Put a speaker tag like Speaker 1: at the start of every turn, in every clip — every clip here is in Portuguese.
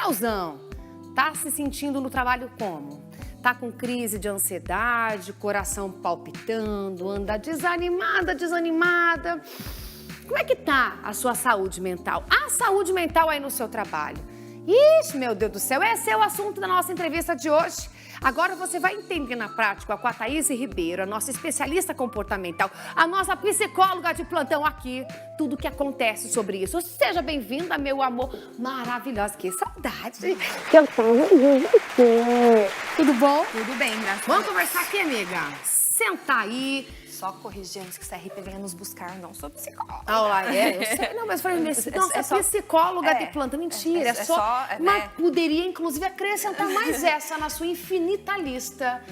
Speaker 1: Geralzão, tá se sentindo no trabalho como? Tá com crise de ansiedade, coração palpitando, anda desanimada. Como é que tá a sua saúde mental? A saúde mental aí no seu trabalho? Ixi, meu Deus do céu, esse é o assunto da nossa entrevista de hoje. Agora você vai entender na prática com a Thaís Ribeiro, a nossa especialista comportamental, a nossa psicóloga de plantão aqui, tudo o que acontece sobre isso. Seja bem-vinda, meu amor maravilhoso. Que saudade que eu tava de você. Tudo bom?
Speaker 2: Tudo bem, graças a Deus.
Speaker 1: Vamos conversar aqui, amiga? Senta aí.
Speaker 2: Só corrigir antes que o CRP venha nos buscar, não sou psicóloga.
Speaker 1: Eu sei. Não, mas falei, nossa, psicóloga de planta. Mentira, mas poderia, inclusive, acrescentar mais essa na sua infinita lista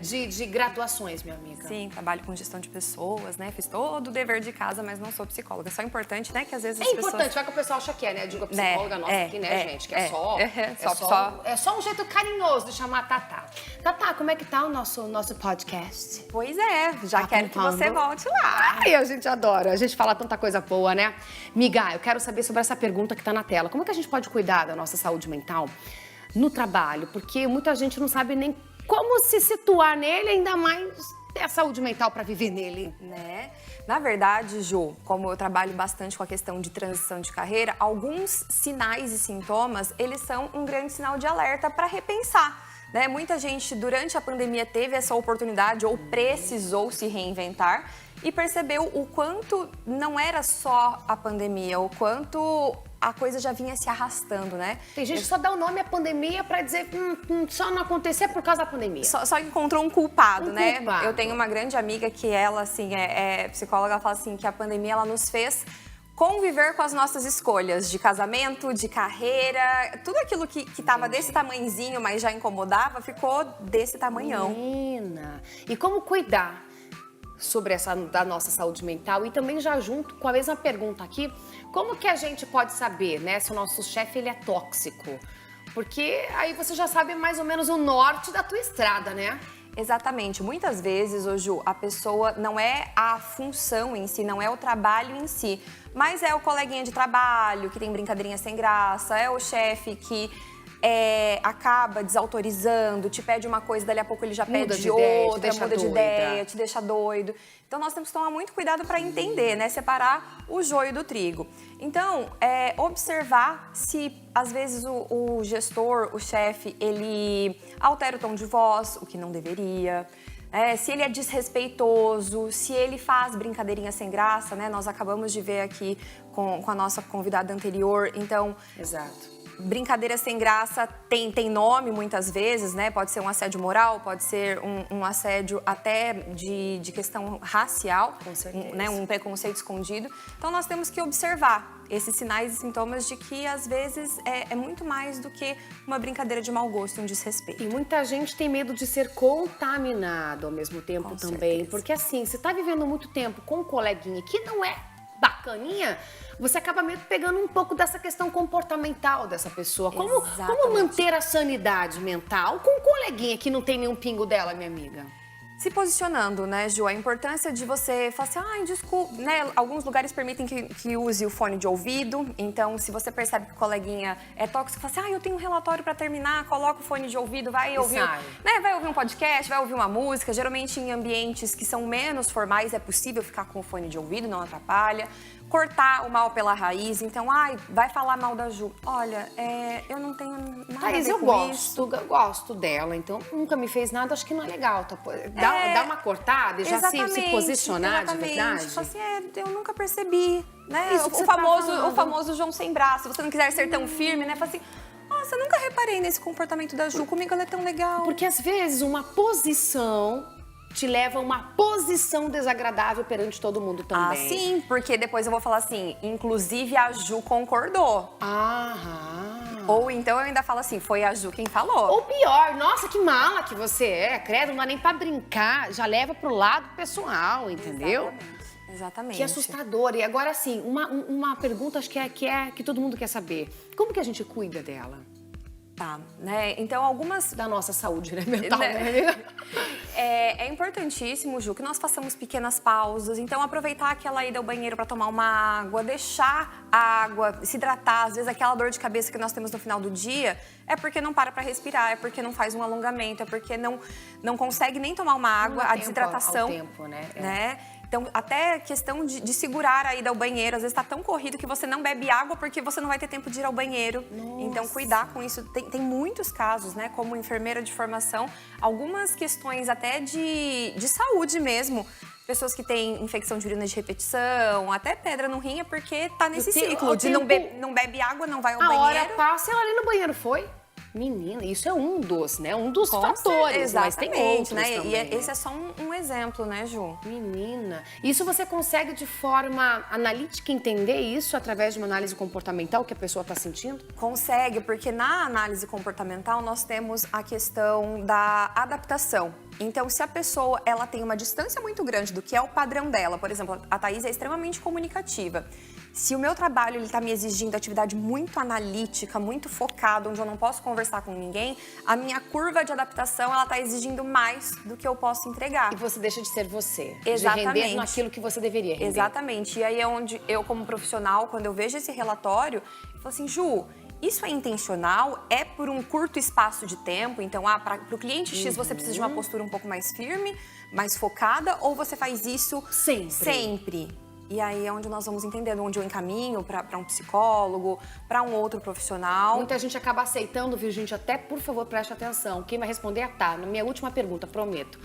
Speaker 1: de graduações, minha amiga.
Speaker 2: Sim, trabalho com gestão de pessoas, né? Fiz todo o dever de casa, mas não sou psicóloga. Só importante, né, que às vezes as pessoas...
Speaker 1: importante, vai que o pessoal acha que é, né? Eu digo a psicóloga nossa aqui, né, gente? Que é só um jeito carinhoso de chamar a Tatá. Tatá, como é que tá o nosso podcast?
Speaker 2: Pois é, já quero que você volte lá.
Speaker 1: Ai, a gente adora. A gente fala tanta coisa boa, né? Miga, eu quero saber sobre essa pergunta que tá na tela. Como é que a gente pode cuidar da nossa saúde mental no trabalho? Porque muita gente não sabe nem como se situar nele, ainda mais ter a saúde mental para viver nele.
Speaker 2: Né? Na verdade, Ju, como eu trabalho bastante com a questão de transição de carreira, alguns sinais e sintomas, eles são um grande sinal de alerta para repensar. Né? Muita gente, durante a pandemia, teve essa oportunidade ou precisou se reinventar e percebeu o quanto não era só a pandemia, o quanto a coisa já vinha se arrastando, né?
Speaker 1: Tem gente que só dá o nome à pandemia pra dizer só não acontecer por causa da pandemia.
Speaker 2: Só encontrou um culpado, né? Eu tenho uma grande amiga que ela, assim, é psicóloga, ela fala assim que a pandemia, ela nos fez conviver com as nossas escolhas de casamento, de carreira, tudo aquilo que tava desse tamanhozinho, mas já incomodava, ficou desse tamanhão.
Speaker 1: Menina, e como cuidar sobre da nossa saúde mental? E também já junto com a mesma pergunta aqui, como que a gente pode saber, né, se o nosso chefe ele é tóxico? Porque aí você já sabe mais ou menos o norte da tua estrada, né?
Speaker 2: Exatamente. Muitas vezes, ô Ju, a pessoa não é a função em si, não é o trabalho em si, mas é o coleguinha de trabalho que tem brincadeirinha sem graça, é o chefe que acaba desautorizando, te pede uma coisa, dali a pouco ele já pede outra, muda de ideia, te deixa doido. Então, nós temos que tomar muito cuidado para entender, né? Separar o joio do trigo. Então, observar se, às vezes, o gestor, o chefe, ele altera o tom de voz, o que não deveria. Se ele é desrespeitoso, se ele faz brincadeirinha sem graça, né? Nós acabamos de ver aqui com a nossa convidada anterior. Então,
Speaker 1: exato.
Speaker 2: Brincadeira sem graça tem nome muitas vezes, né? Pode ser um assédio moral, pode ser um assédio até de questão racial,
Speaker 1: com certeza.
Speaker 2: Né? Um preconceito escondido. Então nós temos que observar esses sinais e sintomas de que às vezes é muito mais do que uma brincadeira de mau gosto, um desrespeito.
Speaker 1: E muita gente tem medo de ser contaminado ao mesmo tempo também, porque assim, você tá vivendo muito tempo com um coleguinha que não é bacaninha, você acaba meio pegando um pouco dessa questão comportamental dessa pessoa. Como manter a sanidade mental com um coleguinha que não tem nenhum pingo dela, minha amiga?
Speaker 2: Se posicionando, né, Ju? A importância de você falar assim, desculpa, né? Alguns lugares permitem que use o fone de ouvido. Então, se você percebe que o coleguinha é tóxico, fala assim, eu tenho um relatório para terminar, coloca o fone de ouvido, vai ouvir, né? Vai ouvir um podcast, vai ouvir uma música. Geralmente, em ambientes que são menos formais, é possível ficar com o fone de ouvido, não atrapalha. Cortar o mal pela raiz. Então, vai falar mal da Ju. Olha, eu não tenho nada a ver com isso.
Speaker 1: Eu gosto dela, então nunca me fez nada, acho que não é legal. Dá uma cortada e já se posicionar de verdade.
Speaker 2: Tipo assim, eu nunca percebi, né? O famoso João sem braço. Se você não quiser ser tão firme, né? Fala assim, nossa, eu nunca reparei nesse comportamento da Ju. Comigo ela é tão legal.
Speaker 1: Porque às vezes uma posição te leva a uma posição desagradável perante todo mundo também.
Speaker 2: Ah, sim, porque depois eu vou falar assim, inclusive a Ju concordou. Ou então eu ainda falo assim, foi a Ju quem falou.
Speaker 1: Ou pior, nossa, que mala que você é, credo, não dá nem pra brincar, já leva pro lado pessoal, entendeu?
Speaker 2: Exatamente.
Speaker 1: Que assustador. E agora, assim, uma pergunta acho que todo mundo quer saber. Como que a gente cuida dela?
Speaker 2: Tá, né? Então, algumas...
Speaker 1: Da nossa saúde, né? Mental, né?
Speaker 2: É importantíssimo, Ju, que nós façamos pequenas pausas. Então, aproveitar aquela ida ao banheiro para tomar uma água, deixar a água, se hidratar. Às vezes, aquela dor de cabeça que nós temos no final do dia é porque não para respirar, é porque não faz um alongamento, é porque não consegue nem tomar uma água, a desidratação.
Speaker 1: Ao tempo, né?
Speaker 2: Então, até questão de segurar a ida ao banheiro. Às vezes está tão corrido que você não bebe água porque você não vai ter tempo de ir ao banheiro.
Speaker 1: Nossa.
Speaker 2: Então, cuidar com isso. Tem muitos casos, né? Como enfermeira de formação, algumas questões até de saúde mesmo. Pessoas que têm infecção de urina de repetição, até pedra no rim, é porque tá nesse ciclo de não bebe água, não vai ao banheiro.
Speaker 1: A hora passa e ela ali no banheiro foi. Menina, isso é um dos, né? Um dos fatores, mas tem outros,
Speaker 2: né?
Speaker 1: também.
Speaker 2: E esse é só um exemplo, né, Ju?
Speaker 1: Menina, isso você consegue de forma analítica entender isso através de uma análise comportamental que a pessoa está sentindo?
Speaker 2: Consegue, porque na análise comportamental nós temos a questão da adaptação. Então, se a pessoa ela tem uma distância muito grande do que é o padrão dela, por exemplo, a Thaís é extremamente comunicativa. Se o meu trabalho está me exigindo atividade muito analítica, muito focada, onde eu não posso conversar com ninguém, a minha curva de adaptação ela está exigindo mais do que eu posso entregar.
Speaker 1: E você deixa de ser você.
Speaker 2: Exatamente.
Speaker 1: De render naquilo que você deveria render.
Speaker 2: Exatamente. E aí é onde eu, como profissional, quando eu vejo esse relatório, eu falo assim, Ju, isso é intencional? É por um curto espaço de tempo? Então, para o cliente X você precisa de uma postura um pouco mais firme, mais focada, ou você faz isso sempre? E aí é onde nós vamos entendendo, onde eu encaminho para um psicólogo, para um outro profissional.
Speaker 1: Muita gente acaba aceitando, viu, gente? Até, por favor, preste atenção. Quem vai responder é a Tá. Na minha última pergunta, prometo.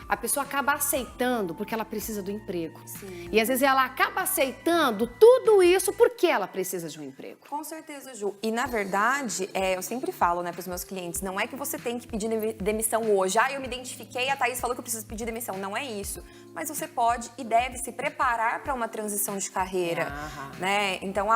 Speaker 1: A pessoa acaba aceitando porque ela precisa do emprego.
Speaker 2: Sim.
Speaker 1: E às vezes ela acaba aceitando tudo isso porque ela precisa de um emprego.
Speaker 2: Com certeza, Ju. E na verdade, eu sempre falo, né, para os meus clientes, não é que você tem que pedir demissão hoje. Eu me identifiquei, a Thaís falou que eu preciso pedir demissão. Não é isso. Mas você pode e deve se preparar para uma transição de carreira, né? Então,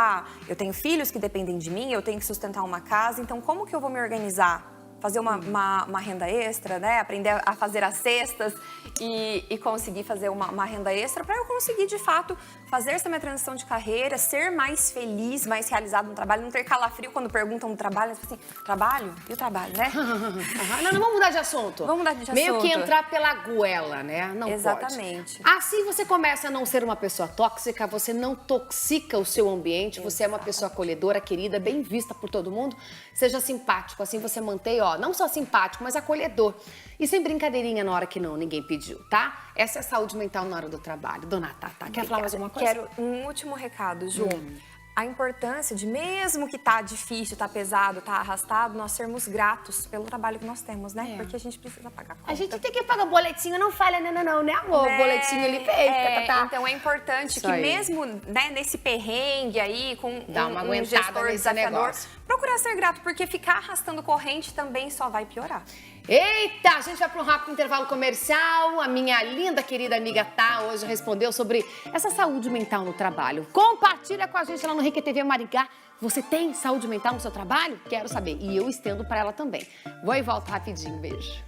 Speaker 2: eu tenho filhos que dependem de mim, eu tenho que sustentar uma casa, então como que eu vou me organizar? Fazer uma renda extra, né? Aprender a fazer as cestas e conseguir fazer uma renda extra para eu conseguir, de fato, fazer essa minha transição de carreira, ser mais feliz, mais realizado no trabalho, não ter calafrio quando perguntam do trabalho, assim, trabalho? E o trabalho, né?
Speaker 1: Não, vamos mudar de assunto.
Speaker 2: Vamos mudar de assunto.
Speaker 1: Meio que entrar pela goela, né? Não
Speaker 2: Exatamente.
Speaker 1: pode. Assim você começa a não ser uma pessoa tóxica, você não toxica o seu ambiente, você é uma pessoa acolhedora, querida, bem vista por todo mundo. Seja simpático, assim você mantém, não só simpático, mas acolhedor. E sem brincadeirinha na hora que ninguém pediu, tá? Essa é saúde mental na hora do trabalho. Dona Tata, quer falar mais alguma coisa?
Speaker 2: Quero um último recado, Ju. A importância de, mesmo que tá difícil, tá pesado, tá arrastado, nós sermos gratos pelo trabalho que nós temos, né? Porque a gente precisa pagar conta.
Speaker 1: A gente tem que pagar boletinho, não falha, não, né, amor? Boletinho ali feito, tá.
Speaker 2: Então é importante que mesmo, né, nesse perrengue aí, com
Speaker 1: dá uma
Speaker 2: um gestor desafiador,
Speaker 1: negócio.
Speaker 2: Procurar ser grato, porque ficar arrastando corrente também só vai piorar.
Speaker 1: Eita, a gente vai para um rápido intervalo comercial. A minha linda, querida amiga Tá hoje respondeu sobre essa saúde mental no trabalho. Compartilha com a gente lá no RQTV Maringá. Você tem saúde mental no seu trabalho? Quero saber. E eu estendo para ela também. Vou e volto rapidinho. Beijo.